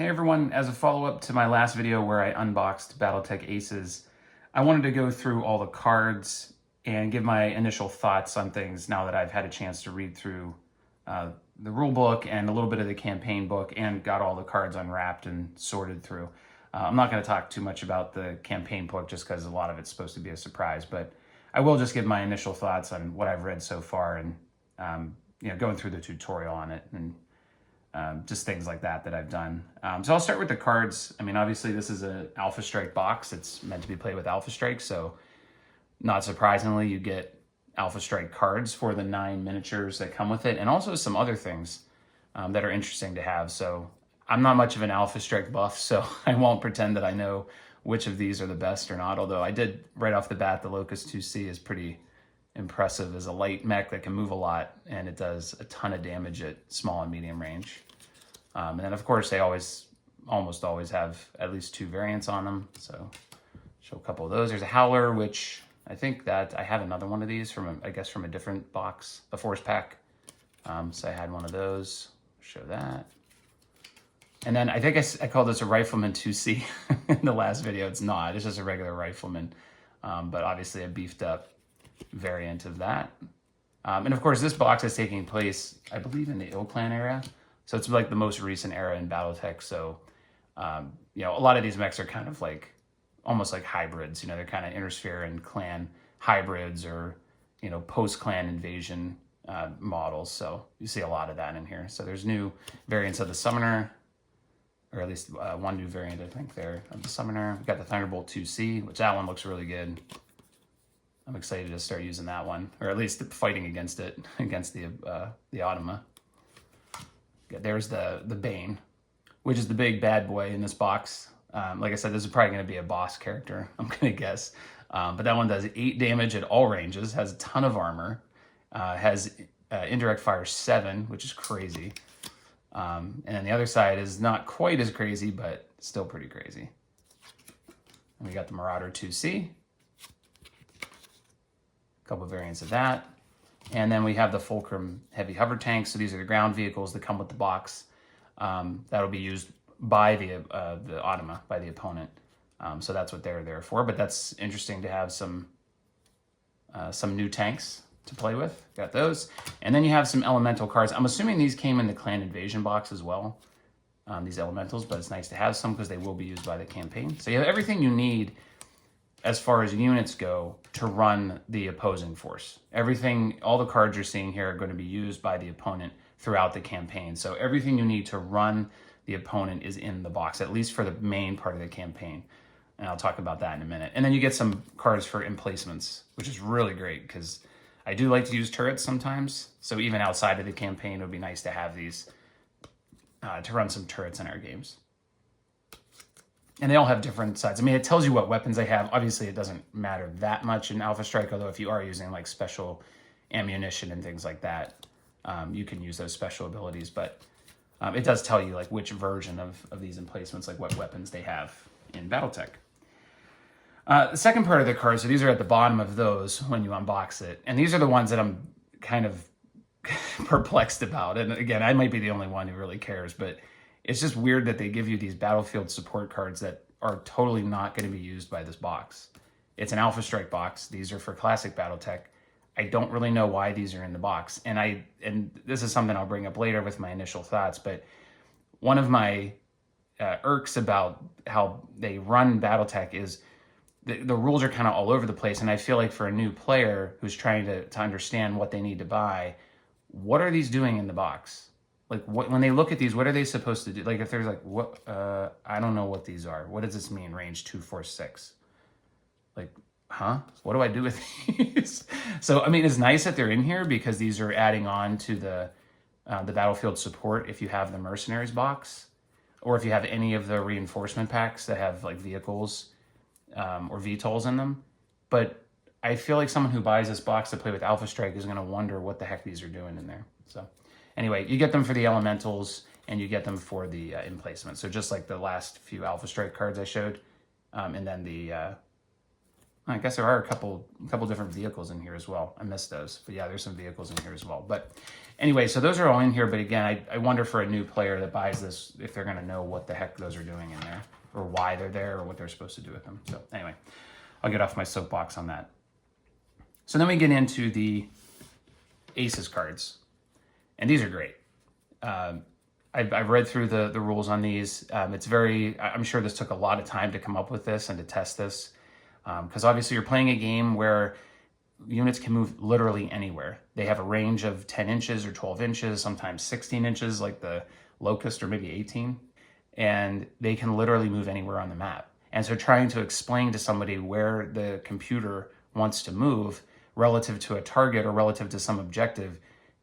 Hey everyone, as a follow-up to my last video where I unboxed BattleTech Aces, I wanted to go through all the cards and give my initial thoughts on things now that I've had a chance to read through the rule book and a little bit of the campaign book and got all the cards unwrapped and sorted through. I'm not going to talk too much about the campaign book just because a lot of it's supposed to be a surprise, but I will just give my initial thoughts on what I've read so far and going through the tutorial on it and just things like that I've done. So I'll start with the cards. I mean, obviously this is an Alpha Strike box. It's meant to be played with Alpha Strike, so not surprisingly, you get Alpha Strike cards for the 9 miniatures that come with it, and also some other things that are interesting to have. So I'm not much of an Alpha Strike buff, so I won't pretend that I know which of these are the best or not, although I did, right off the bat, the Locust 2C is pretty impressive as a light mech that can move a lot, and it does a ton of damage at small and medium range. And then of course they almost always have at least 2 variants on them, so show a couple of those. There's a Howler, which I think that I have another one of these from a different box, a Force Pack. So I had one of those, show that. And then I think I called this a Rifleman 2C in the last video. It's not, it's just a regular Rifleman, but obviously a beefed up variant of that. And of course this box is taking place, I believe, in the Ill Clan era. So it's like the most recent era in BattleTech. So, a lot of these mechs are kind of like, almost like hybrids. They're kind of Intersphere and Clan hybrids or, post-Clan invasion models. So you see a lot of that in here. So there's new variants of the Summoner, or at least one new variant, I think, there of the Summoner. We've got the Thunderbolt 2C, which that one looks really good. I'm excited to start using that one, or at least fighting against it, against the Automa. There's the Bane, which is the big bad boy in this box. Like I said, this is probably going to be a boss character, I'm going to guess. But that one does 8 damage at all ranges, has a ton of armor, has indirect fire 7, which is crazy. And then the other side is not quite as crazy, but still pretty crazy. And we got the Marauder 2C. A couple variants of that. And then we have the Fulcrum Heavy Hover Tanks. So these are the ground vehicles that come with the box. That'll be used by the Automa, by the opponent. So that's what they're there for. But that's interesting to have some new tanks to play with. Got those. And then you have some elemental cards. I'm assuming these came in the Clan Invasion box as well, these elementals. But it's nice to have some because they will be used by the campaign. So you have everything you need as far as units go to run the opposing force. Everything, all the cards you're seeing here are going to be used by the opponent throughout the campaign. So everything you need to run the opponent is in the box, at least for the main part of the campaign. And I'll talk about that in a minute. And then you get some cards for emplacements, which is really great because I do like to use turrets sometimes. So even outside of the campaign, it would be nice to have these to run some turrets in our games. And they all have different sides. I mean, it tells you what weapons they have. Obviously, it doesn't matter that much in Alpha Strike, although if you are using like special ammunition and things like that, you can use those special abilities. But it does tell you like which version of these emplacements, like what weapons they have in BattleTech. The second part of the card, so these are at the bottom of those when you unbox it. And these are the ones that I'm kind of perplexed about. And again, I might be the only one who really cares, but it's just weird that they give you these battlefield support cards that are totally not going to be used by this box. It's an Alpha Strike box. These are for classic BattleTech. I don't really know why these are in the box. And this is something I'll bring up later with my initial thoughts, but one of my irks about how they run BattleTech is the rules are kind of all over the place. And I feel like for a new player who's trying to understand what they need to buy, what are these doing in the box? Like, when they look at these, what are they supposed to do? Like, if there's like, I don't know what these are. What does this mean, range 2, 4, 6? Like, huh? What do I do with these? So, I mean, it's nice that they're in here because these are adding on to the battlefield support if you have the Mercenaries box, or if you have any of the reinforcement packs that have like vehicles or VTOLs in them. But I feel like someone who buys this box to play with Alpha Strike is going to wonder what the heck these are doing in there. So anyway, you get them for the elementals and you get them for the emplacement. So just like the last few Alpha Strike cards I showed, and then the I guess there are a couple different vehicles in here as well. I missed those, but yeah, there's some vehicles in here as well. But anyway, so those are all in here. But again, I wonder for a new player that buys this if they're going to know what the heck those are doing in there, or why they're there, or what they're supposed to do with them. So anyway, I'll get off my soapbox on that. So then we get into the Aces cards, and these are great. I've read through the rules on these. I'm sure this took a lot of time to come up with this and to test this. Because obviously you're playing a game where units can move literally anywhere. They have a range of 10 inches or 12 inches, sometimes 16 inches like the Locust, or maybe 18. And they can literally move anywhere on the map. And so trying to explain to somebody where the computer wants to move relative to a target or relative to some objective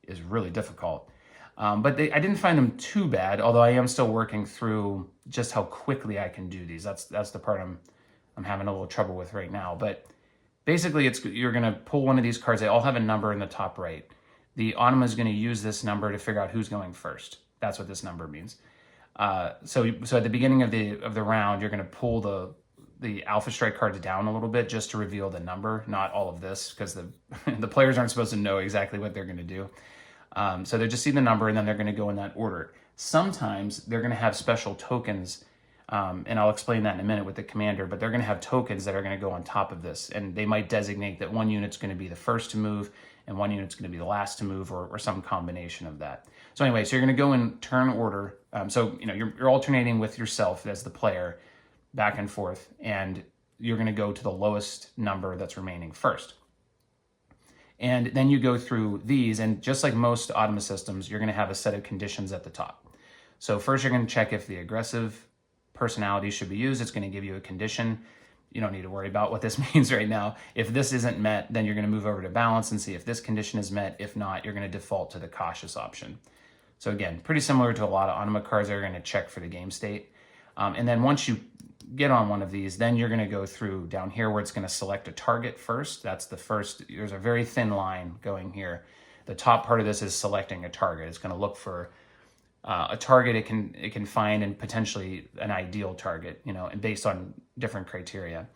is really difficult. But I didn't find them too bad, although I am still working through just how quickly I can do these. That's the part I'm having a little trouble with right now. But basically, you're going to pull one of these cards. They all have a number in the top right. The Anima is going to use this number to figure out who's going first. That's what this number means. So at the beginning of the round, you're going to pull the Alpha Strike cards down a little bit just to reveal the number, not all of this, because the players aren't supposed to know exactly what they're going to do. So they just see the number, and then they're going to go in that order. Sometimes they're going to have special tokens, and I'll explain that in a minute with the commander, but they're going to have tokens that are going to go on top of this, and they might designate that one unit's going to be the first to move, and one unit's going to be the last to move, or some combination of that. So anyway, so you're going to go in turn order. So you're alternating with yourself as the player, back and forth, and you're going to go to the lowest number that's remaining first. And then you go through these, and just like most Anima systems, you're going to have a set of conditions at the top. So first you're going to check if the aggressive personality should be used. It's going to give you a condition. You don't need to worry about what this means right now. If this isn't met, then you're going to move over to balance and see if this condition is met. If not, you're going to default to the cautious option. So again, pretty similar to a lot of Anima cards that are going to check for the game state. And then once you get on one of these, then you're going to go through down here where it's going to select a target first. That's the first. There's a very thin line going here. The top part of this is selecting a target. It's going to look for a target it can find, and potentially an ideal target, and based on different criteria.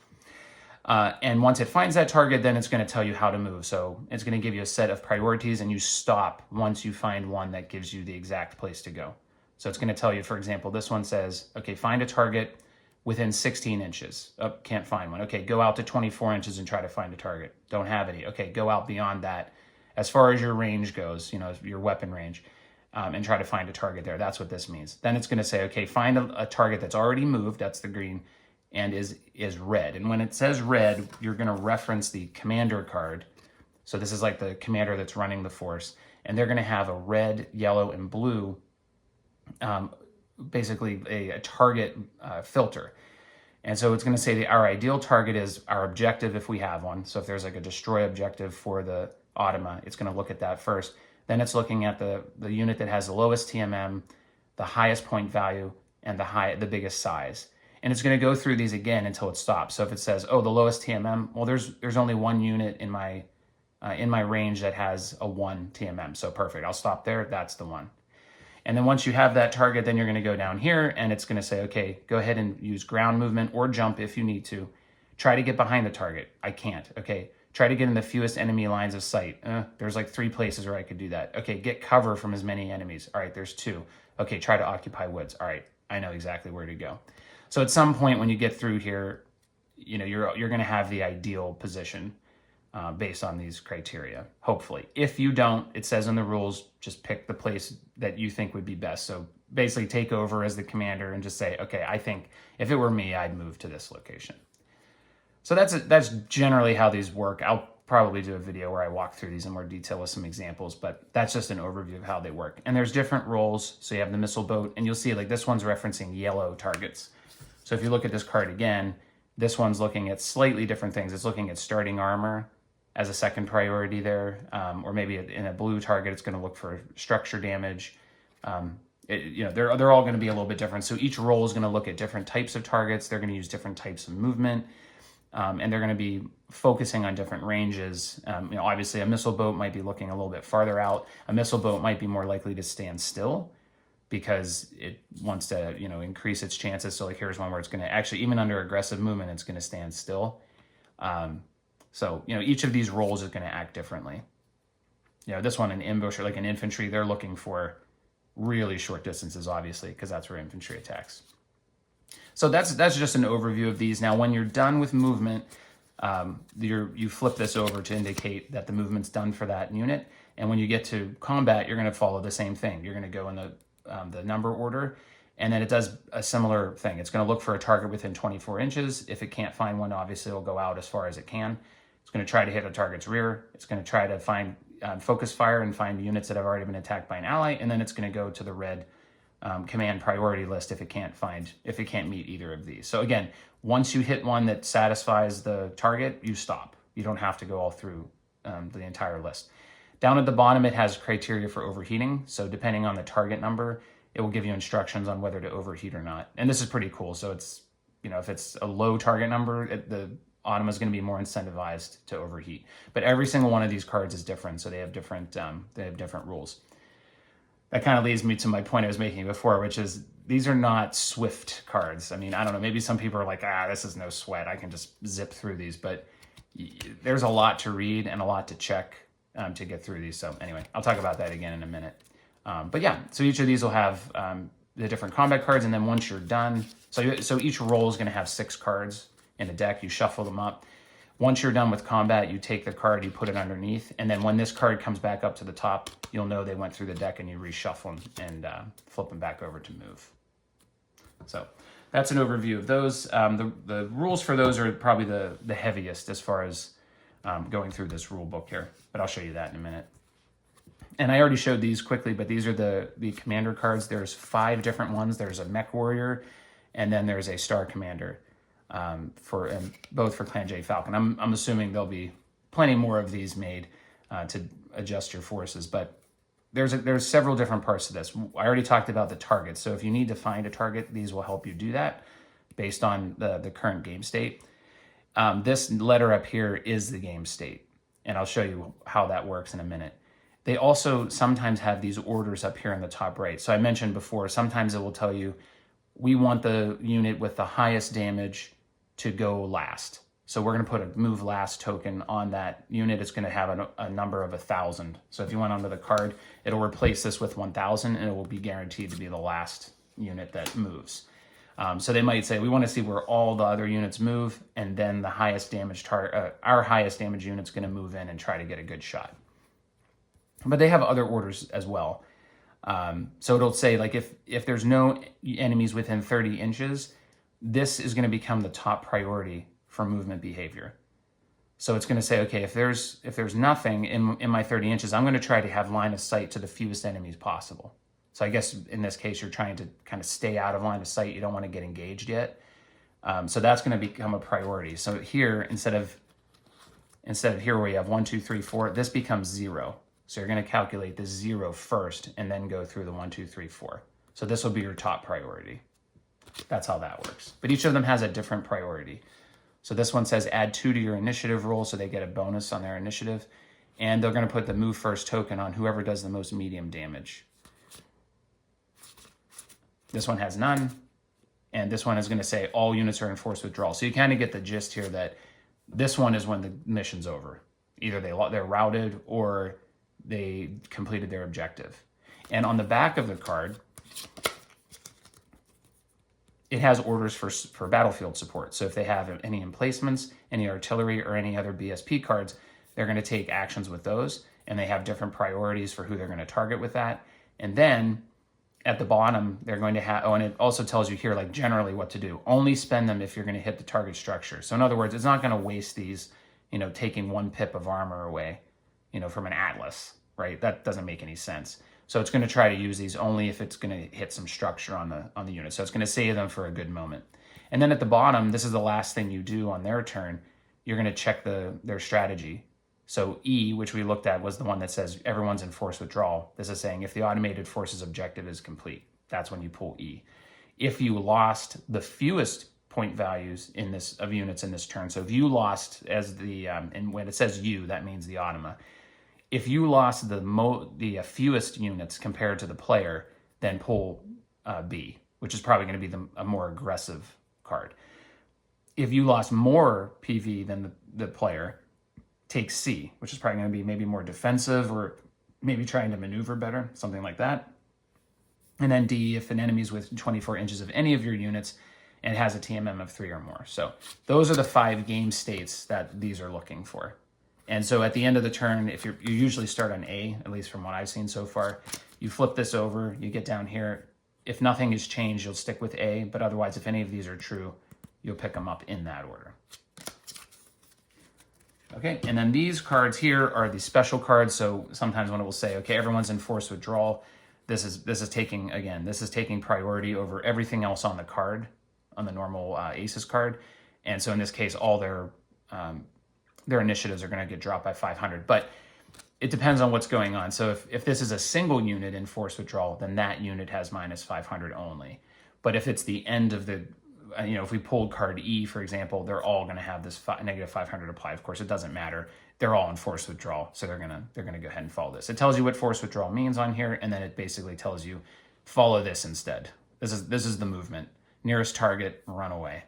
And once it finds that target, then it's going to tell you how to move. So it's going to give you a set of priorities, and you stop once you find one that gives you the exact place to go. So it's going to tell you, for example, this one says, okay, find a target within 16 inches. Oh, can't find one. Okay, go out to 24 inches and try to find a target. Don't have any. Okay, go out beyond that as far as your range goes, your weapon range, and try to find a target there. That's what this means. Then it's going to say, okay, find a target that's already moved, that's the green, and is red. And when it says red, you're going to reference the commander card. So this is like the commander that's running the force, and they're going to have a red, yellow, and blue basically a target filter. And so it's going to say that our ideal target is our objective if we have one. So if there's like a destroy objective for the Anima, it's going to look at that first. Then it's looking at the unit that has the lowest TMM, the highest point value, and the biggest size. And it's going to go through these again until it stops. So if it says, oh, the lowest TMM, well, there's only one unit in my range that has a 1 TMM. So perfect. I'll stop there. That's the one. And then once you have that target, then you're going to go down here, and it's going to say, okay, go ahead and use ground movement or jump if you need to. Try to get behind the target. I can't. Okay, try to get in the fewest enemy lines of sight. There's like 3 places where I could do that. Okay, get cover from as many enemies. All right, there's 2. Okay, try to occupy woods. All right, I know exactly where to go. So at some point when you get through here, you're going to have the ideal position based on these criteria, hopefully. If you don't, it says in the rules, just pick the place that you think would be best. So basically take over as the commander and just say, okay, I think if it were me, I'd move to this location. So that's generally how these work. I'll probably do a video where I walk through these in more detail with some examples, but that's just an overview of how they work. And there's different roles. So you have the missile boat, and you'll see like this one's referencing yellow targets. So if you look at this card again, this one's looking at slightly different things. It's looking at starting armor as a second priority there, or maybe in a blue target, it's going to look for structure damage. They're all going to be a little bit different. So each role is going to look at different types of targets. They're going to use different types of movement, and they're going to be focusing on different ranges. Obviously, a missile boat might be looking a little bit farther out. A missile boat might be more likely to stand still because it wants to, increase its chances. So like here's one where it's going to actually, even under aggressive movement, it's going to stand still. So, each of these roles is going to act differently. This one, an ambush or like an infantry, they're looking for really short distances, obviously, because that's where infantry attacks. So that's just an overview of these. Now, when you're done with movement, you flip this over to indicate that the movement's done for that unit. And when you get to combat, you're going to follow the same thing. You're going to go in the number order, and then it does a similar thing. It's going to look for a target within 24 inches. If it can't find one, obviously it'll go out as far as it can. It's going to try to hit a target's rear. It's going to try to find focus fire and find units that have already been attacked by an ally, and then it's going to go to the red command priority list if it can't meet either of these. So again, once you hit one that satisfies the target, you stop. You don't have to go all through the entire list. Down at the bottom, it has criteria for overheating. So depending on the target number, it will give you instructions on whether to overheat or not. And this is pretty cool. So it's, if it's a low target number, the Automa is going to be more incentivized to overheat. But every single one of these cards is different, so they have different rules. That kind of leads me to my point I was making before, which is these are not swift cards. I mean, I don't know, maybe some people are like, this is no sweat, I can just zip through these, but there's a lot to read and a lot to check to get through these. So anyway, I'll talk about that again in a minute. But yeah, so each of these will have the different combat cards, and then once you're done, so each role is going to have 6 cards in a deck. You shuffle them up. Once you're done with combat, you take the card, you put it underneath, and then when this card comes back up to the top, you'll know they went through the deck, and you reshuffle them and flip them back over to move. So that's an overview of those. The rules for those are probably the heaviest as far as going through this rule book here, but I'll show you that in a minute. And I already showed these quickly, but these are the commander cards. There's 5 different ones. There's a mech warrior, and then there's a star commander. Both for Clan J Falcon. I'm assuming there'll be plenty more of these made to adjust your forces, but there's several different parts to this. I already talked about the targets, so if you need to find a target, these will help you do that based on the current game state. This letter up here is the game state, and I'll show you how that works in a minute. They also sometimes have these orders up here in the top right. So I mentioned before, sometimes it will tell you, we want the unit with the highest damage to go last. So we're going to put a move last token on that unit. It's going to have a number of 1,000. So if you went onto the card, it'll replace this with 1,000, and it will be guaranteed to be the last unit that moves. So they might say, we want to see where all the other units move, and then the highest damage our highest damage unit's going to move in and try to get a good shot. But they have other orders as well. So it'll say, like, if there's no enemies within 30 inches, this is going to become the top priority for movement behavior. So it's going to say, okay, if there's nothing in my 30 inches, I'm going to try to have line of sight to the fewest enemies possible. So I guess in this case, you're trying to kind of stay out of line of sight. You don't want to get engaged yet. So that's going to become a priority. So here, instead of here where you have 1, 2, 3, 4, this becomes 0. So you're going to calculate the 0 first and then go through the 1, 2, 3, 4. So this will be your top priority. That's how that works. But each of them has a different priority. So this one says add 2 to your initiative roll, so they get a bonus on their initiative. And they're going to put the move first token on whoever does the most medium damage. This one has none. And this one is going to say all units are in forced withdrawal. So you kind of get the gist here that this one is when the mission's over. Either they're routed or they completed their objective. And on the back of the card, it has orders for battlefield support. So if they have any emplacements, any artillery, or any other BSP cards, they're going to take actions with those, and they have different priorities for who they're going to target with that. And then at the bottom, they're going to have, and it also tells you here, like, generally what to do. Only spend them if you're going to hit the target structure. So in other words, it's not going to waste these, taking 1 pip of armor away, from an Atlas, right? That doesn't make any sense. So it's going to try to use these only if it's going to hit some structure on the unit. So it's going to save them for a good moment. And then at the bottom, this is the last thing you do on their turn. You're going to check their strategy. So E, which we looked at, was the one that says everyone's in forced withdrawal. This is saying if the automated forces objective is complete, that's when you pull E. If you lost the fewest point values of units in this turn, so if you lost as and when it says you, that means the Automa. If you lost the fewest units compared to the player, then pull B, which is probably going to be a more aggressive card. If you lost more PV than the player, take C, which is probably going to be maybe more defensive or maybe trying to maneuver better, something like that. And then D, if an enemy is within 24 inches of any of your units and has a TMM of 3 or more. So those are the 5 game states that these are looking for. And so at the end of the turn, if you usually start on A, at least from what I've seen so far, you flip this over, you get down here. If nothing has changed, you'll stick with A, but otherwise, if any of these are true, you'll pick them up in that order. Okay, and then these cards here are the special cards. So sometimes when it will say, okay, everyone's in forced withdrawal, this is taking priority over everything else on the card, on the normal Aces card. And so in this case, all their initiatives are going to get dropped by 500. But it depends on what's going on. So if this is a single unit in forced withdrawal, then that unit has minus 500 only. But if it's the end of the, if we pulled card E, for example, they're all going to have this negative 500 apply. Of course, it doesn't matter. They're all in forced withdrawal, so they're gonna go ahead and follow this. It tells you what forced withdrawal means on here, and then it basically tells you follow this instead. This is the movement. Nearest target, run away.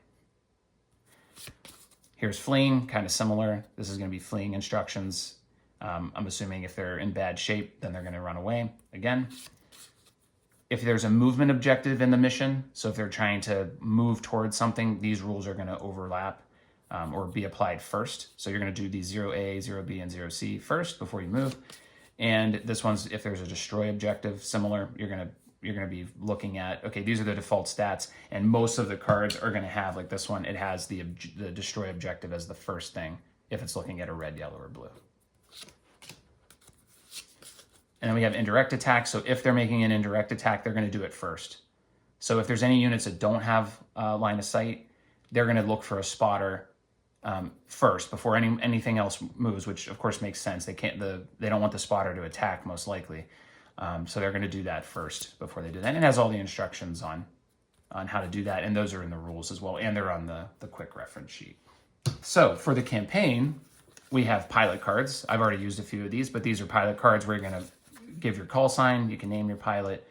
Here's fleeing, kind of similar. This is going to be fleeing instructions. I'm assuming if they're in bad shape, then they're going to run away again. If there's a movement objective in the mission, so if they're trying to move towards something, these rules are going to overlap or be applied first. So you're going to do these 0A, 0B, and 0C first before you move. And this one's, if there's a destroy objective, similar, you're going to be looking at, okay, these are the default stats, and most of the cards are going to have, like this one, it has the destroy objective as the first thing if it's looking at a red, yellow, or blue. And then we have indirect attack. So if they're making an indirect attack, they're going to do it first. So if there's any units that don't have line of sight, they're going to look for a spotter first before anything else moves, which of course makes sense. They don't want the spotter to attack most likely. So they're going to do that first before they do that. And it has all the instructions on how to do that. And those are in the rules as well. And they're on the quick reference sheet. So for the campaign, we have pilot cards. I've already used a few of these, but these are pilot cards where you're going to give your call sign. You can name your pilot.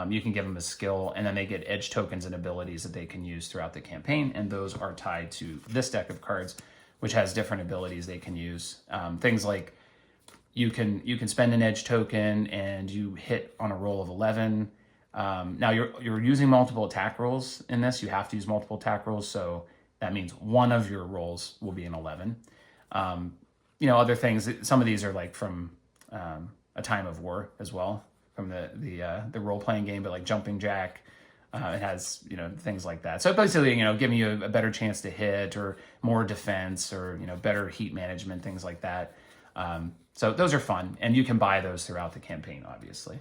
You can give them a skill, and then they get edge tokens and abilities that they can use throughout the campaign. And those are tied to this deck of cards, which has different abilities they can use. Things like you can spend an edge token and you hit on a roll of 11. Now you're using multiple attack rolls in this. You have to use multiple attack rolls, so that means one of your rolls will be an 11. Other things. Some of these are like from A Time of War as well, from the role playing game, but like Jumping Jack. It has things like that. So basically giving you a better chance to hit or more defense or better heat management, things like that. So those are fun, and you can buy those throughout the campaign, obviously.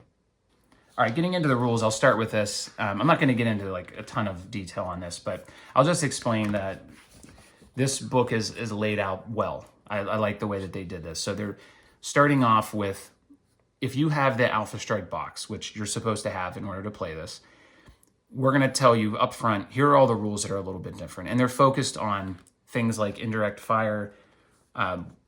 All right, getting into the rules, I'll start with this. I'm not going to get into like a ton of detail on this, but I'll just explain that this book is laid out well. I like the way that they did this. So they're starting off with, if you have the Alpha Strike box, which you're supposed to have in order to play this, we're going to tell you up front, here are all the rules that are a little bit different. And they're focused on things like indirect fire,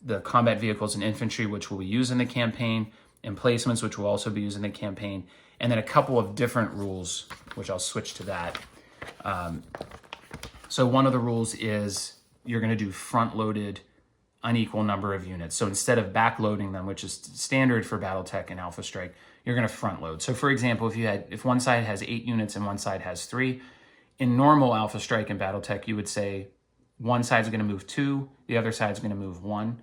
the combat vehicles and infantry, which will be used in the campaign, emplacements, which will also be used in the campaign, and then a couple of different rules, which I'll switch to that. So one of the rules is you're going to do front-loaded unequal number of units. So instead of back-loading them, which is standard for BattleTech and Alpha Strike, you're going to front-load. So for example, if one side has 8 units and one side has 3, in normal Alpha Strike and BattleTech, you would say one side's going to move 2, the other side's going to move 1.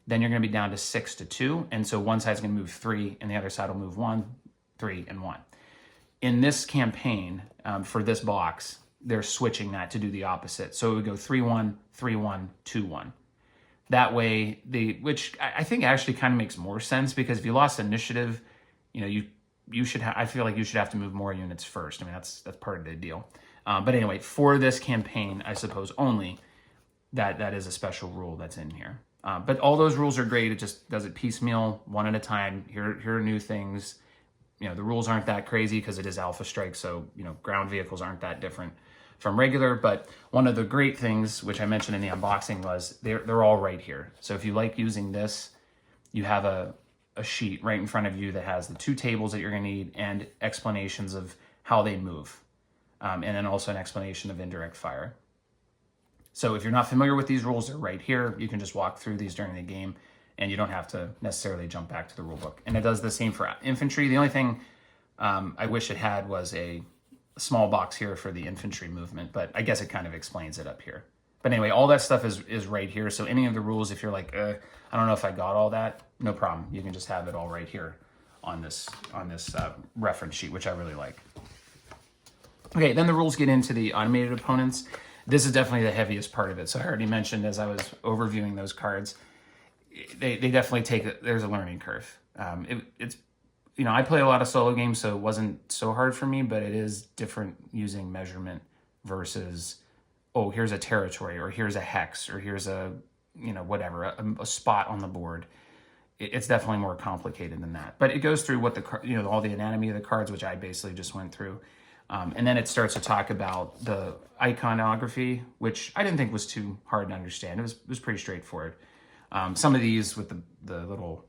Then you're going to be down to 6 to 2, and so one side's going to move 3, and the other side will move 1, 3, and 1. In this campaign, for this box, they're switching that to do the opposite. So it would go 3-1, 3-1, 2-1. That way, which I think actually kind of makes more sense, because if you lost initiative, you should. I feel like you should have to move more units first. I mean, that's part of the deal. But anyway, for this campaign, I suppose only that is a special rule that's in here. But all those rules are great. It just does it piecemeal, one at a time. Here are new things. The rules aren't that crazy because it is Alpha Strike, so ground vehicles aren't that different from regular. But one of the great things, which I mentioned in the unboxing, was they're all right here. So if you like using this, you have a sheet right in front of you that has the 2 tables that you're going to need and explanations of how they move, and then also an explanation of indirect fire. So if you're not familiar with these rules, they're right here. You can just walk through these during the game, and you don't have to necessarily jump back to the rulebook. And it does the same for infantry. The only thing I wish it had was a small box here for the infantry movement, but I guess it kind of explains it up here. But anyway, all that stuff is right here. So any of the rules, if you're like, I don't know if I got all that, no problem. You can just have it all right here on this reference sheet, which I really like. Okay, then the rules get into the automated opponents. This is definitely the heaviest part of it. So I already mentioned as I was overviewing those cards, they definitely there's a learning curve. It's I play a lot of solo games, so it wasn't so hard for me, but it is different using measurement versus, oh, here's a territory, or here's a hex, or here's a, whatever, a spot on the board. It's definitely more complicated than that. But it goes through what all the anatomy of the cards, which I basically just went through. And then it starts to talk about the iconography, which I didn't think was too hard to understand. It was pretty straightforward. Some of these with the little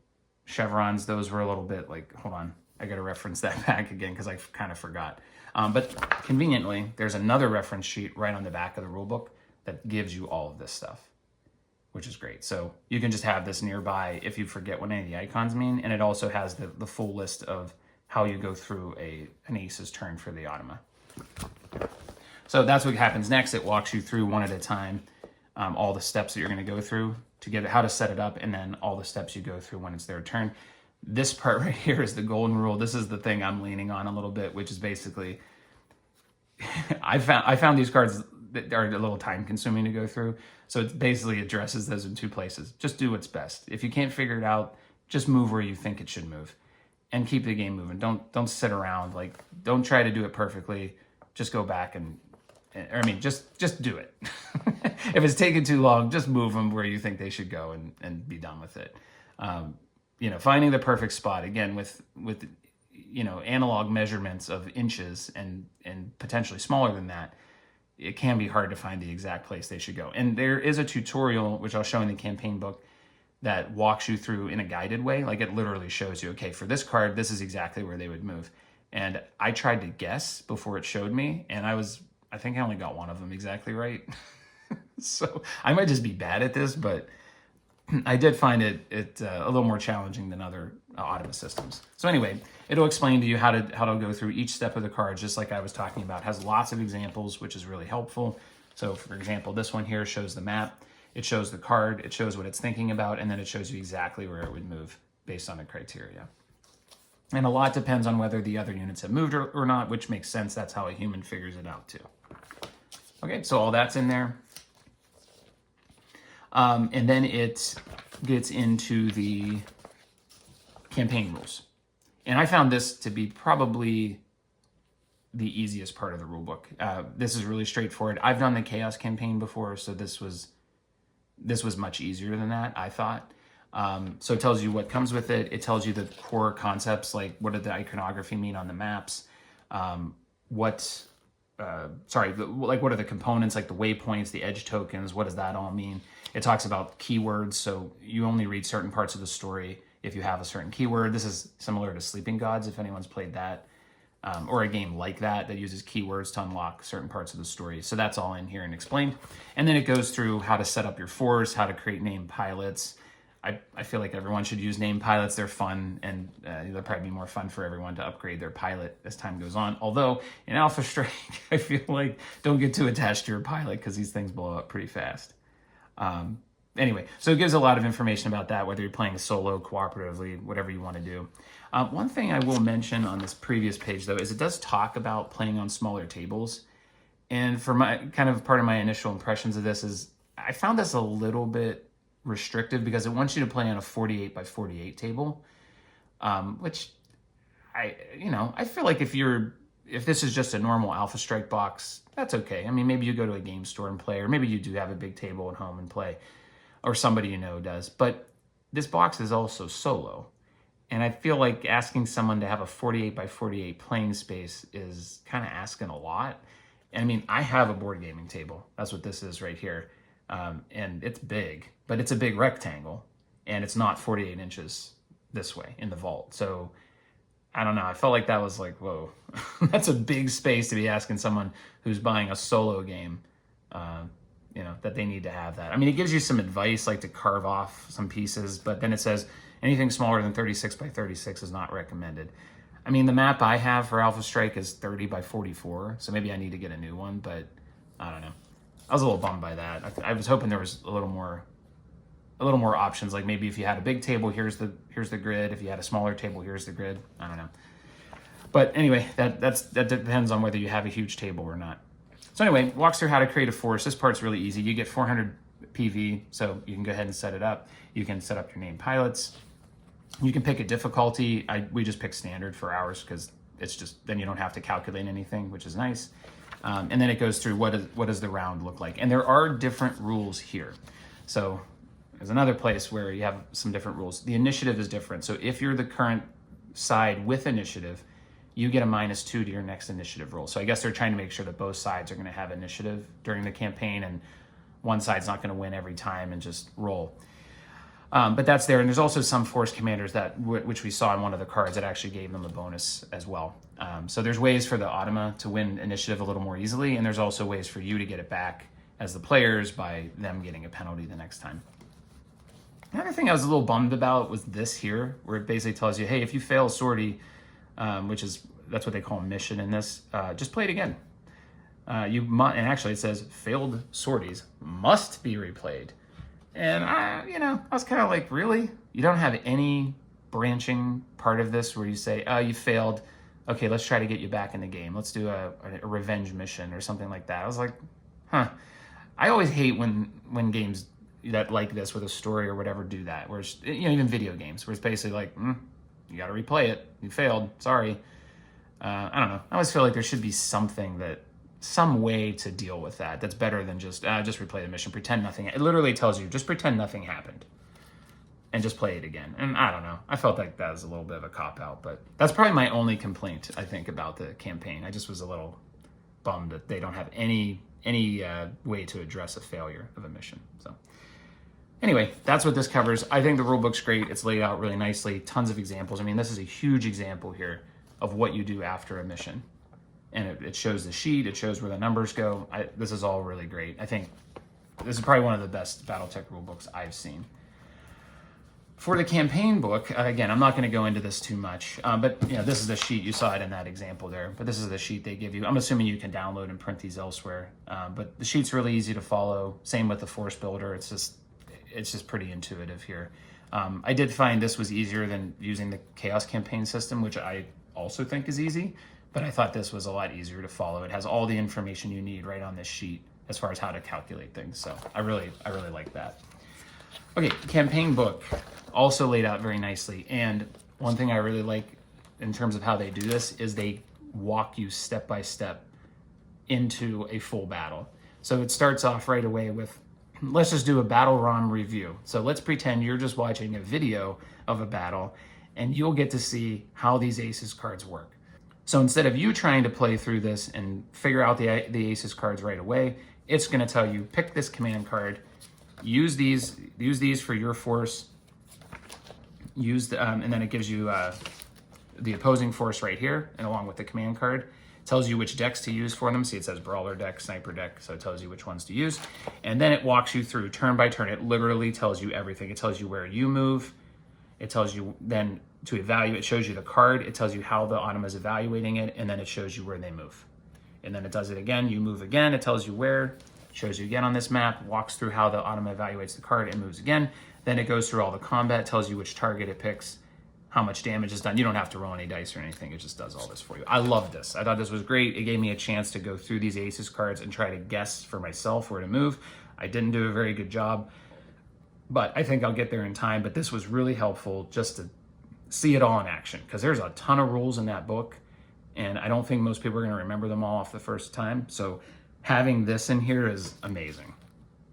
chevrons, those were a little bit like, hold on, I got to reference that back again because I kind of forgot. But conveniently, there's another reference sheet right on the back of the rulebook that gives you all of this stuff, which is great. So you can just have this nearby if you forget what any of the icons mean. And it also has the full list of how you go through an ace's turn for the automa. So that's what happens next. It walks you through one at a time, all the steps that you're going to go through to get how to set it up, and then all the steps you go through when it's their turn. This part right here is the golden rule. This is the thing I'm leaning on a little bit, which is basically, I found these cards that are a little time consuming to go through. So it basically addresses those in two places. Just do what's best. If you can't figure it out, just move where you think it should move and keep the game moving. Don't sit around. Like, don't try to do it perfectly. Just go back just do it. If it's taking too long, just move them where you think they should go and be done with it. Finding the perfect spot, again, with analog measurements of inches and potentially smaller than that, it can be hard to find the exact place they should go. And there is a tutorial, which I'll show in the campaign book, that walks you through in a guided way. Like, it literally shows you, okay, for this card, this is exactly where they would move. And I tried to guess before it showed me, and I think I only got one of them exactly right. So I might just be bad at this, but I did find it a little more challenging than other automa systems. So anyway, it'll explain to you how to go through each step of the cards, just like I was talking about. It has lots of examples, which is really helpful. So for example, this one here shows the map. It shows the card. It shows what it's thinking about, and then it shows you exactly where it would move based on the criteria. And a lot depends on whether the other units have moved or not, which makes sense. That's how a human figures it out too. Okay, so all that's in there. And then it gets into the campaign rules. And I found this to be probably the easiest part of the rulebook. This is really straightforward. I've done the Chaos campaign before, so this was much easier than that, I thought. So it tells you what comes with it. It tells you the core concepts, like what did the iconography mean on the maps? What are the components, like the waypoints, the edge tokens, what does that all mean? It talks about keywords, so you only read certain parts of the story if you have a certain keyword. This is similar to Sleeping Gods, if anyone's played that, or a game like that uses keywords to unlock certain parts of the story. So that's all in here and explained. And then it goes through how to set up your force, how to create named pilots. I feel like everyone should use named pilots. They're fun, and they'll probably be more fun for everyone to upgrade their pilot as time goes on. Although in Alpha Strike, I feel like don't get too attached to your pilot because these things blow up pretty fast. Anyway, so it gives a lot of information about that, whether you're playing solo, cooperatively, whatever you want to do. One thing I will mention on this previous page, though, is it does talk about playing on smaller tables. And for my kind of part of my initial impressions of this is I found this a little bit restrictive because it wants you to play on a 48 by 48 table, which I feel like if this is just a normal Alpha Strike box, that's okay. I mean, maybe you go to a game store and play, or maybe you do have a big table at home and play, or somebody you know does. But this box is also solo. And I feel like asking someone to have a 48 by 48 playing space is kind of asking a lot. And I mean, I have a board gaming table. That's what this is right here. And it's big, but it's a big rectangle, and it's not 48 inches this way in the vault. So I don't know. I felt like that was like, whoa, that's a big space to be asking someone who's buying a solo game, you know, that they need to have that. I mean, it gives you some advice, like to carve off some pieces, but then it says anything smaller than 36 by 36 is not recommended. I mean, the map I have for Alpha Strike is 30 by 44, so maybe I need to get a new one, but I don't know. I was a little bummed by that. I was hoping there was a little more options, like maybe if you had a big table, here's the grid. If you had a smaller table, here's the grid. I don't know. But anyway, that depends on whether you have a huge table or not. So anyway, walks through how to create a force. This part's really easy. You get 400 PV, so you can go ahead and set it up. You can set up your named pilots. You can pick a difficulty. We just pick standard for ours because it's just, then you don't have to calculate anything, which is nice. And then it goes through what does the round look like. And there are different rules here. So there's another place where you have some different rules. The initiative is different. So if you're the current side with initiative, you get a -2 to your next initiative roll. So I guess they're trying to make sure that both sides are going to have initiative during the campaign, and one side's not going to win every time and just roll. But that's there. And there's also some force commanders that, which we saw in one of the cards, that actually gave them a bonus as well. So there's ways for the Automa to win initiative a little more easily, and there's also ways for you to get it back as the players by them getting a penalty the next time. Another thing I was a little bummed about was this here, where it basically tells you, hey, if you fail a sortie, that's what they call a mission in this, just play it again. And actually it says failed sorties must be replayed. And I was kind of like, really? You don't have any branching part of this where you say, oh, you failed. Okay, let's try to get you back in the game. Let's do a revenge mission or something like that. I was like, huh. I always hate when games that like this with a story or whatever do that. Where it's, even video games, where it's basically like, you got to replay it. You failed. Sorry. I don't know. I always feel like there should be some way to deal with that. That's better than just replay the mission, pretend nothing. It literally tells you just pretend nothing happened, and just play it again. And I don't know. I felt like that was a little bit of a cop out, but that's probably my only complaint I think about the campaign. I just was a little bummed that they don't have any way to address a failure of a mission. So. Anyway, that's what this covers. I think the rulebook's great. It's laid out really nicely. Tons of examples. I mean, this is a huge example here of what you do after a mission. And it shows the sheet. It shows where the numbers go. This is all really great. I think this is probably one of the best BattleTech rulebooks I've seen. For the campaign book, again, I'm not going to go into this too much, but this is the sheet. You saw it in that example there, but this is the sheet they give you. I'm assuming you can download and print these elsewhere, but the sheet's really easy to follow. Same with the force builder. It's just pretty intuitive here. I did find this was easier than using the Chaos campaign system, which I also think is easy, but I thought this was a lot easier to follow. It has all the information you need right on this sheet as far as how to calculate things. So I really like that. Okay, campaign book, also laid out very nicely. And one thing I really like in terms of how they do this is they walk you step by step into a full battle. So it starts off right away with, let's just do a battle ROM review. So let's pretend you're just watching a video of a battle and you'll get to see how these Aces cards work. So instead of you trying to play through this and figure out the Aces cards right away, it's going to tell you, pick this command card, use these for your force, and then it gives you the opposing force right here, and along with the command card. It tells you which decks to use for them. See, it says Brawler deck, Sniper deck, so it tells you which ones to use. And then it walks you through turn by turn. It literally tells you everything. It tells you where you move. It tells you then to evaluate. It shows you the card. It tells you how the Automa is evaluating it, and then it shows you where they move. And then it does it again. You move again. It tells you where. Shows you again on this map. Walks through how the Automa evaluates the card and moves again. Then it goes through all the combat. Tells you which target it picks, how much damage is done. You don't have to roll any dice or anything. It just does all this for you. I love this. I thought this was great. It gave me a chance to go through these Aces cards and try to guess for myself where to move. I didn't do a very good job, but I think I'll get there in time. But this was really helpful just to see it all in action, because there's a ton of rules in that book, and I don't think most people are going to remember them all off the first time. So having this in here is amazing.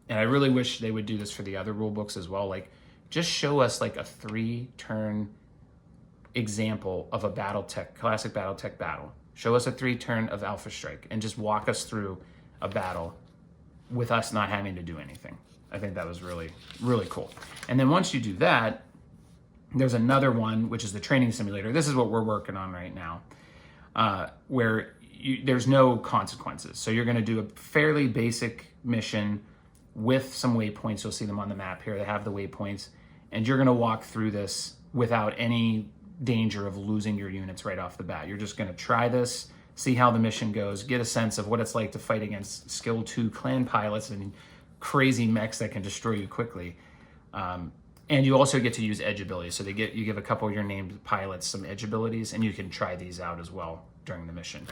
And I really wish they would do this for the other rule books as well. Like, just show us like a 3-turn example of a BattleTech, classic BattleTech battle. Show us a 3-turn of Alpha Strike and just walk us through a battle with us not having to do anything. I think that was really, really cool. And then once you do that, there's another one, which is the training simulator. This is what we're working on right now, where there's no consequences. So you're going to do a fairly basic mission with some waypoints. You'll see them on the map here. They have the waypoints, and you're going to walk through this without any danger of losing your units right off the bat. You're just going to try this, see how the mission goes, get a sense of what it's like to fight against skill 2 clan pilots and crazy mechs that can destroy you quickly. And you also get to use edge abilities. So you give a couple of your named pilots some edge abilities, and you can try these out as well during the mission.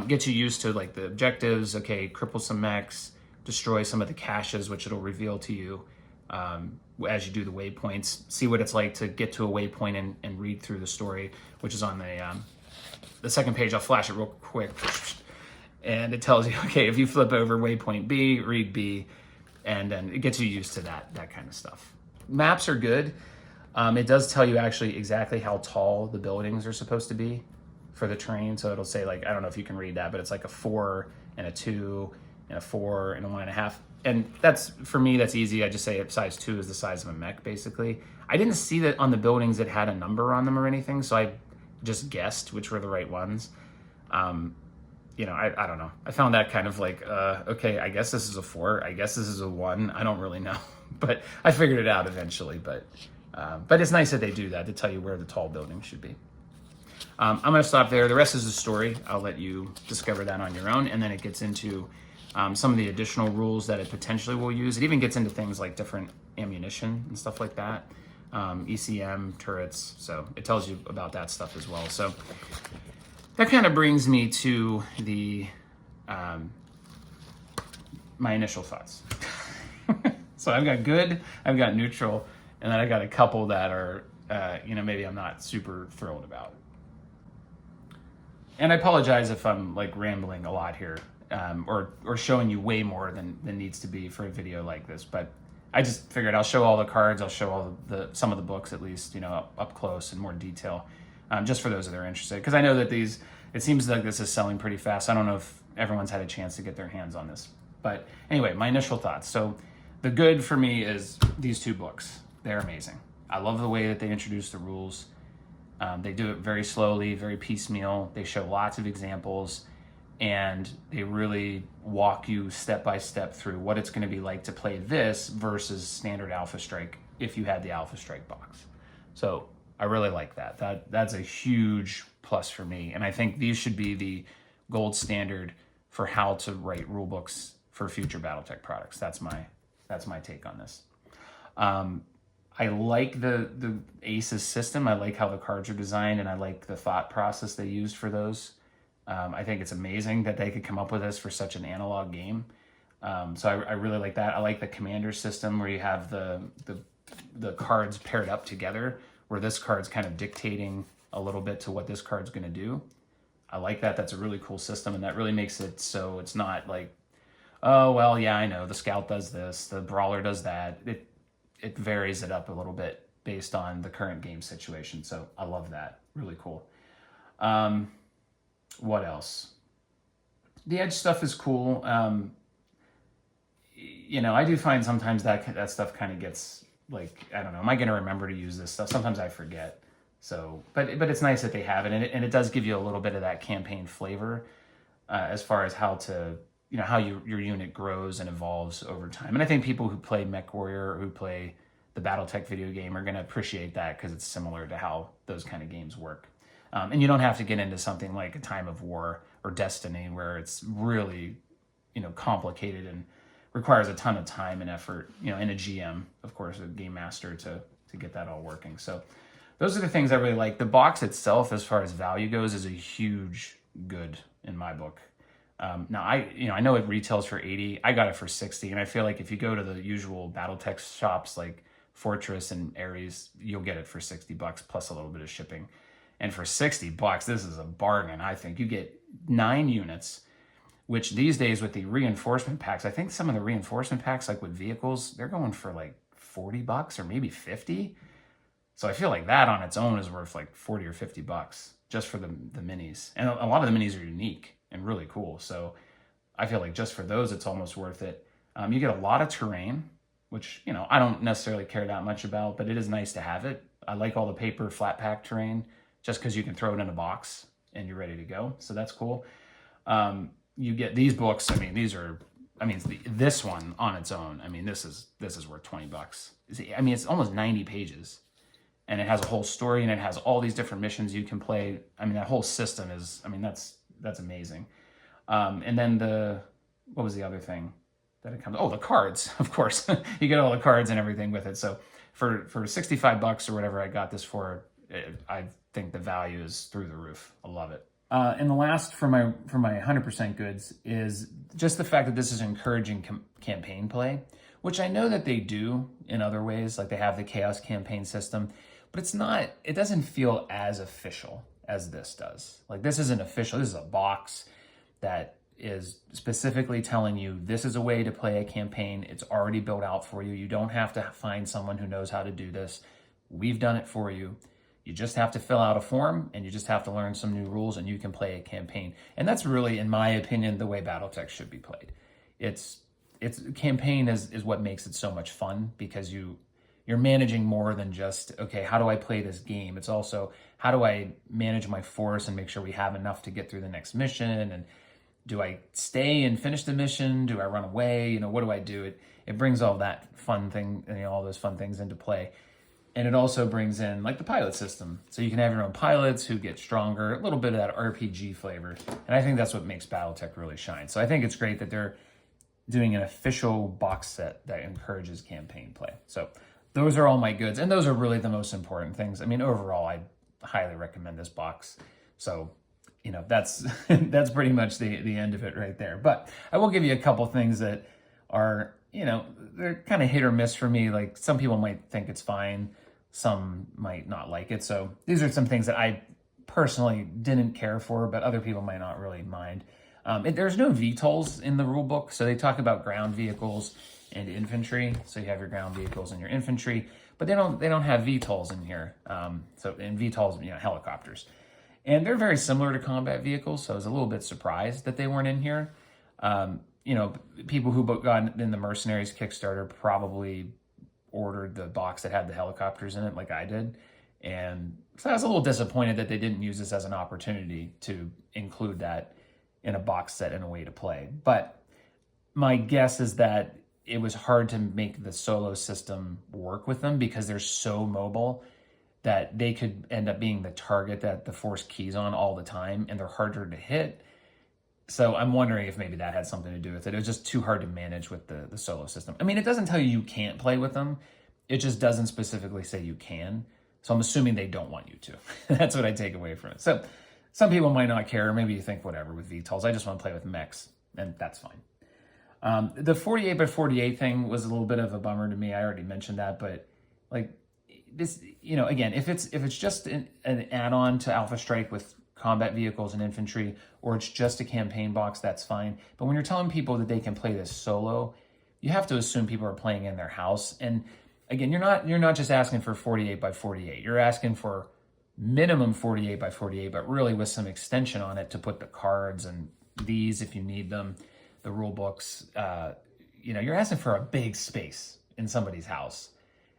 Get you used to like the objectives. Okay, cripple some mechs, destroy some of the caches, which it'll reveal to you as you do the waypoints. See what it's like to get to a waypoint and read through the story, which is on the second page. I'll flash it real quick, and it tells you, okay, if you flip over waypoint B, read B, and then it gets you used to that kind of stuff. Maps are good. It does tell you actually exactly how tall the buildings are supposed to be for the terrain. So it'll say, like, I don't know if you can read that, but it's like a 4 and a 2 and a 4 and a 1.5. And that's, for me, that's easy. I just say size 2 is the size of a mech, basically. I didn't see that on the buildings that had a number on them or anything, so I just guessed which were the right ones. You know, I don't know. I found that kind of like, okay, I guess this is a 4. I guess this is a 1. I don't really know. But I figured it out eventually. But it's nice that they do that to tell you where the tall buildings should be. I'm going to stop there. The rest is the story. I'll let you discover that on your own. And then it gets into some of the additional rules that it potentially will use. It even gets into things like different ammunition and stuff like that. ECM, turrets. So it tells you about that stuff as well. So that kind of brings me to the my initial thoughts. So I've got good, I've got neutral, and then I got a couple that are, you know, maybe I'm not super thrilled about. And I apologize if I'm like rambling a lot here, or showing you way more than needs to be for a video like this. But I just figured I'll show all the cards, I'll show all some of the books at least, you know, up close in more detail, just for those that are interested. Because I know that it seems like this is selling pretty fast. I don't know if everyone's had a chance to get their hands on this. But anyway, my initial thoughts. So the good for me is these 2 books. They're amazing. I love the way that they introduce the rules. They do it very slowly, very piecemeal. They show lots of examples, and they really walk you step by step through what it's going to be like to play this versus standard Alpha Strike if you had the Alpha Strike box. So I really like that. That's a huge plus for me, and I think these should be the gold standard for how to write rule books for future BattleTech products. That's my take on this. I like the ACES system. I like how the cards are designed, and I like the thought process they used for those. I think it's amazing that they could come up with this for such an analog game. So I really like that. I like the commander system where you have the cards paired up together, where this card's kind of dictating a little bit to what this card's going to do. I like that. That's a really cool system, and that really makes it so it's not like, oh, well, yeah, I know, the scout does this, the brawler does that. It varies it up a little bit based on the current game situation. So I love that. Really cool. What else? The edge stuff is cool. You know, I do find sometimes that stuff kind of gets like, I don't know, am I going to remember to use this stuff? Sometimes I forget. So, but it's nice that they have it, and it does give you a little bit of that campaign flavor as far as how to, you know, how your unit grows and evolves over time. And I think people who play MechWarrior or who play the BattleTech video game are going to appreciate that because it's similar to how those kind of games work. And you don't have to get into something like a Time of War or Destiny where it's really, you know, complicated and requires a ton of time and effort, you know, and a GM, of course, a game master to get that all working. So those are the things I really like. The box itself, as far as value goes, is a huge good in my book. Now I know it retails for $80. I got it for $60, and I feel like if you go to the usual BattleTech shops like Fortress and Ares, you'll get it for $60 plus a little bit of shipping. And for $60, this is a bargain. I think you get 9 units, which these days with the reinforcement packs, I think some of the reinforcement packs, like with vehicles, they're going for like $40 or maybe $50. So I feel like that on its own is worth like $40 or $50 just for the minis. And a lot of the minis are unique and really cool. So I feel like just for those, it's almost worth it. You get a lot of terrain, which, you know, I don't necessarily care that much about, but it is nice to have it. I like all the paper flat pack terrain just because you can throw it in a box and you're ready to go. So that's cool. You get these books. I mean, these are I mean, this one on its own, I mean, this is worth $20. I mean, it's almost 90 pages, and it has a whole story, and it has all these different missions you can play. I mean, that whole system is, I mean, that's amazing. And then what was the other thing that it comes? Oh, the cards, of course. You get all the cards and everything with it. So for $65 or whatever I got this for, I think the value is through the roof. I love it. And the last for my 100% goods is just the fact that this is encouraging campaign play, which I know that they do in other ways, like they have the Chaos campaign system, but it doesn't feel as official as this does. Like, this isn't official. This is a box that is specifically telling you this is a way to play a campaign. It's already built out for you. You don't have to find someone who knows how to do this. We've done it for you. You just have to fill out a form, and you just have to learn some new rules, and you can play a campaign. And that's really, in my opinion, the way BattleTech should be played. It's campaign is what makes it so much fun, because you're managing more than just, okay, how do I play this game? It's also, how do I manage my force and make sure we have enough to get through the next mission? And do I stay and finish the mission? Do I run away? What do I do? It brings all that fun thing, all those fun things into play. And it also brings in like the pilot system. So you can have your own pilots who get stronger, a little bit of that RPG flavor. And I think that's what makes BattleTech really shine. So I think it's great that they're doing an official box set that encourages campaign play. So those are all my goods. And those are really the most important things. I mean, overall, I highly recommend this box. So, that's that's pretty much the end of it right there. But I will give you a couple things that are, they're kind of hit or miss for me. Like, some people might think it's fine. Some might not like it. So these are some things that I personally didn't care for, but other people might not really mind. There's no VTOLs in the rule book. So they talk about ground vehicles and infantry. So you have your ground vehicles and your infantry, but they don't have VTOLs in here. So in VTOLs, helicopters. And they're very similar to combat vehicles. So I was a little bit surprised that they weren't in here. People who got in the Mercenaries Kickstarter probably ordered the box that had the helicopters in it, like I did. And so I was a little disappointed that they didn't use this as an opportunity to include that in a box set in a way to play. But my guess is that it was hard to make the solo system work with them, because they're so mobile that they could end up being the target that the force keys on all the time, and they're harder to hit. So I'm wondering if maybe that had something to do with it. It was just too hard to manage with the solo system. I mean, it doesn't tell you can't play with them. It just doesn't specifically say you can. So I'm assuming they don't want you to. That's what I take away from it. So some people might not care. Maybe you think, whatever, with VTOLs, I just want to play with mechs, and that's fine. The 48 by 48 thing was a little bit of a bummer to me. I already mentioned that, but like this, again, if it's just an add-on to Alpha Strike with combat vehicles and infantry, or it's just a campaign box, that's fine. But when you're telling people that they can play this solo, you have to assume people are playing in their house. And again, you're not just asking for 48 by 48. You're asking for minimum 48 by 48, but really with some extension on it to put the cards and these, if you need them, the rule books. You're asking for a big space in somebody's house.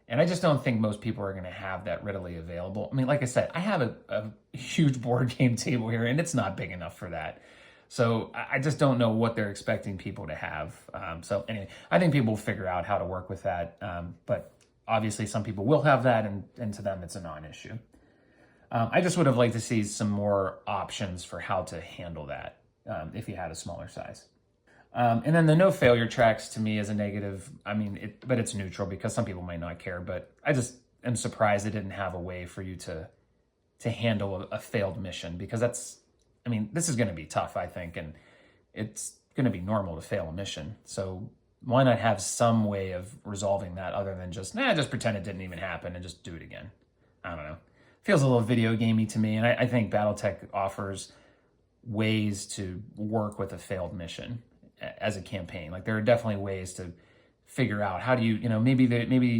And I just don't think most people are going to have that readily available. I mean, like I said, I have a huge board game table here, and it's not big enough for that. So I just don't know what they're expecting people to have. So anyway, I think people will figure out how to work with that. But obviously some people will have that, and to them it's a non-issue. I just would have liked to see some more options for how to handle that if you had a smaller size. And then the no failure tracks to me is a negative. I mean, but it's neutral because some people might not care, but I just am surprised they didn't have a way for you to handle a failed mission, because this is going to be tough, I think, and it's going to be normal to fail a mission. So why not have some way of resolving that other than just pretend it didn't even happen and just do it again? I don't know. Feels a little video gamey to me, and I think BattleTech offers ways to work with a failed mission as a campaign. Like, there are definitely ways to figure out how do you, maybe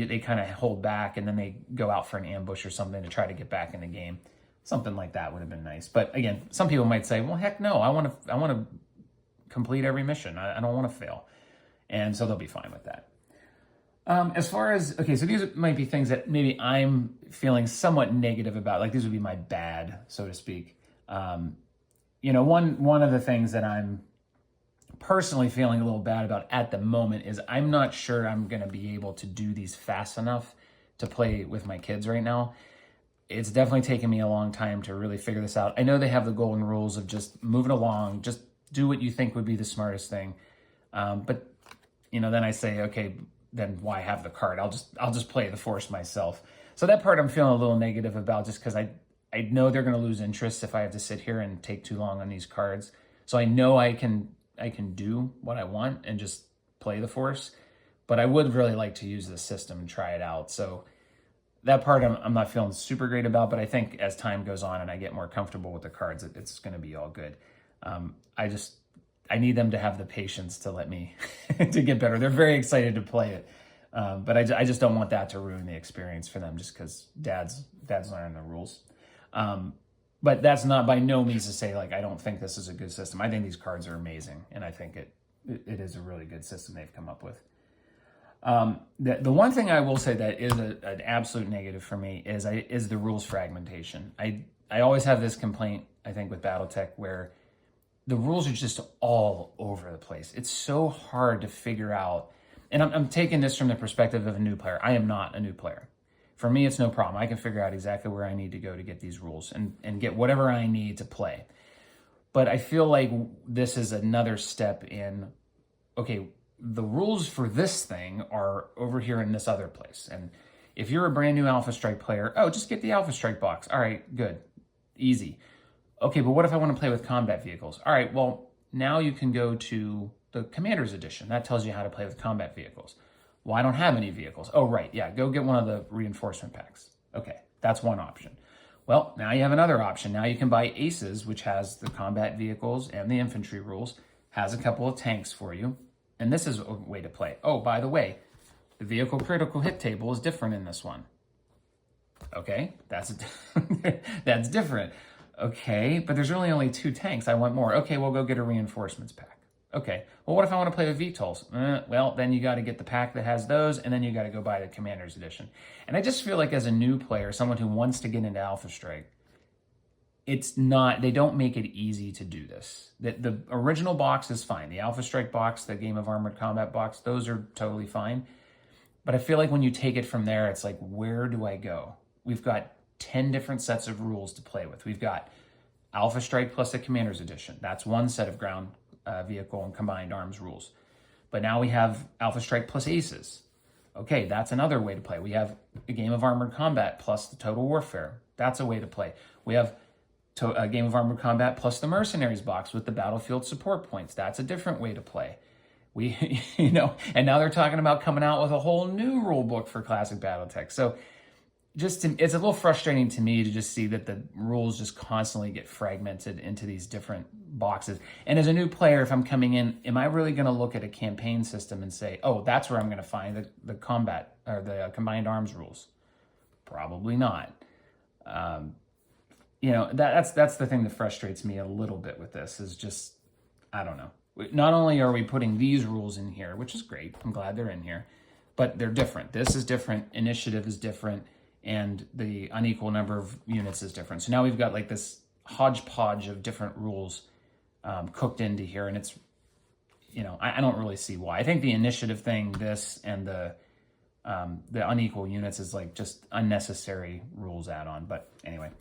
they kind of hold back and then they go out for an ambush or something to try to get back in the game. Something like that would have been nice. But again, some people might say, well, heck no, I want to complete every mission. I don't want to fail. And so they'll be fine with that. As far as, okay, so these might be things that maybe I'm feeling somewhat negative about. Like, these would be my bad, so to speak. One of the things that I'm personally feeling a little bad about at the moment is I'm not sure I'm going to be able to do these fast enough to play with my kids right now. It's definitely taken me a long time to really figure this out. I know they have the golden rules of just moving along, just do what you think would be the smartest thing. But you know, then I say, okay, then why have the card? I'll just play the Force myself. So that part I'm feeling a little negative about, just because I know they're going to lose interest if I have to sit here and take too long on these cards. So I know I can do what I want and just play the Force, but I would really like to use this system and try it out. So that part I'm not feeling super great about, but I think as time goes on and I get more comfortable with the cards, it's going to be all good. I need them to have the patience to let me to get better. They're very excited to play it, but I just don't want that to ruin the experience for them just because dad's learning the rules. But that's not by no means to say like I don't think this is a good system. I think these cards are amazing, and I think it is a really good system they've come up with. The one thing I will say that is an absolute negative for me is the rules fragmentation. I always have this complaint, I think, with BattleTech where the rules are just all over the place. It's so hard to figure out. And I'm taking this from the perspective of a new player. I am not a new player. For me, it's no problem. I can figure out exactly where I need to go to get these rules and get whatever I need to play. But I feel like this is another step in, okay, the rules for this thing are over here in this other place. And if you're a brand new Alpha Strike player, oh, just get the Alpha Strike box. All right, good, easy. Okay, but what if I want to play with combat vehicles? All right, well, now you can go to the Commander's Edition. That tells you how to play with combat vehicles. Well, I don't have any vehicles. Oh, right, yeah, go get one of the reinforcement packs. Okay, that's one option. Well, now you have another option. Now you can buy Aces, which has the combat vehicles and the infantry rules, has a couple of tanks for you, and this is a way to play. Oh, by the way, the vehicle critical hit table is different in this one. Okay, that's different. Okay, but there's really only 2 tanks. I want more. Okay, we'll go get a reinforcements pack. Okay, well, what if I want to play with VTOLs? Well, then you got to get the pack that has those, and then you got to go buy the Commander's Edition. And I just feel like as a new player, someone who wants to get into Alpha Strike, they don't make it easy to do this. The original box is fine. The Alpha Strike box, the Game of Armored Combat box, those are totally fine. But I feel like when you take it from there, it's like, where do I go? We've got 10 different sets of rules to play with. We've got Alpha Strike plus the Commander's Edition. That's one set of ground vehicle and combined arms rules. But now we have Alpha Strike plus Aces. Okay, that's another way to play. We have a Game of Armored Combat plus the Total Warfare. That's a way to play. We have a Game of Armored Combat plus the Mercenaries box with the Battlefield support points. That's a different way to play. And now they're talking about coming out with a whole new rule book for Classic BattleTech. So it's a little frustrating to me to just see that the rules just constantly get fragmented into these different boxes. And as a new player, if I'm coming in, am I really going to look at a campaign system and say, oh, that's where I'm going to find the combat or the combined arms rules? Probably not. That's the thing that frustrates me a little bit with this is just, I don't know. Not only are we putting these rules in here, which is great, I'm glad they're in here, but they're different. This is different, initiative is different, and the unequal number of units is different. So now we've got like this hodgepodge of different rules cooked into here, and it's, I don't really see why. I think the initiative thing, this, and the unequal units is like just unnecessary rules add-on. But anyway,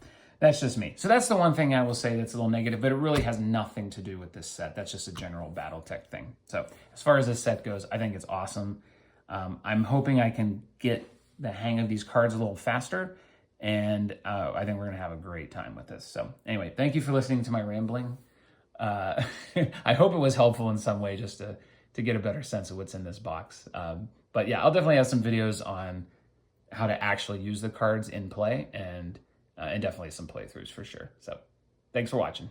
that's just me. So that's the one thing I will say that's a little negative, but it really has nothing to do with this set. That's just a general BattleTech thing. So as far as this set goes, I think it's awesome. I'm hoping I can get the hang of these cards a little faster, and I think we're going to have a great time with this. So anyway, thank you for listening to my rambling. I hope it was helpful in some way just to get a better sense of what's in this box. But yeah, I'll definitely have some videos on how to actually use the cards in play, and definitely some playthroughs for sure. So thanks for watching.